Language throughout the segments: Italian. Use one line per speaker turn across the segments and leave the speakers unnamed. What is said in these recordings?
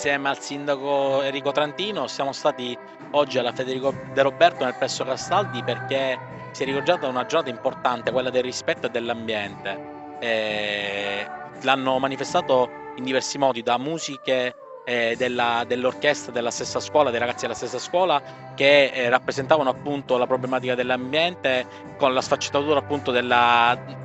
insieme al sindaco Enrico Trantino siamo stati oggi alla Federico De Roberto nel Plesso Castaldi perché si è ricordato una giornata importante, quella del rispetto e dell'ambiente. L'hanno manifestato in diversi modi, da musiche dell'orchestra della stessa scuola, dei ragazzi della stessa scuola che rappresentavano appunto la problematica dell'ambiente con la sfaccettatura appunto del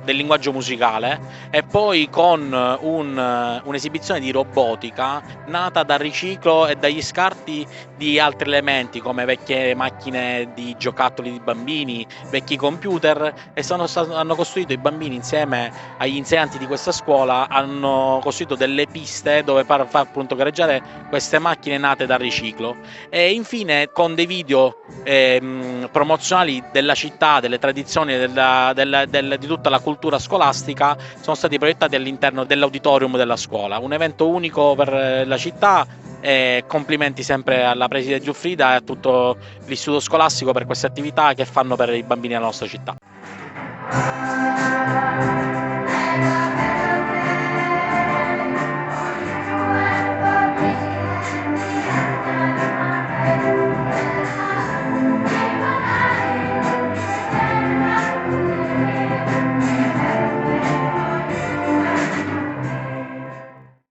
linguaggio musicale, e poi con un'esibizione di robotica nata dal riciclo e dagli scarti di altri elementi come vecchie macchine di giocattoli di bambini, vecchi computer, e hanno costruito, i bambini insieme agli insegnanti di questa scuola hanno costruito delle piste dove far appunto gareggiare queste macchine nate dal riciclo. E infine con dei video promozionali della città, delle tradizioni, di tutta la cultura scolastica, sono stati proiettati all'interno dell'auditorium della scuola. Un evento unico per la città, e complimenti sempre alla preside Giuffrida e a tutto l'istituto scolastico per queste attività che fanno per i bambini della nostra città.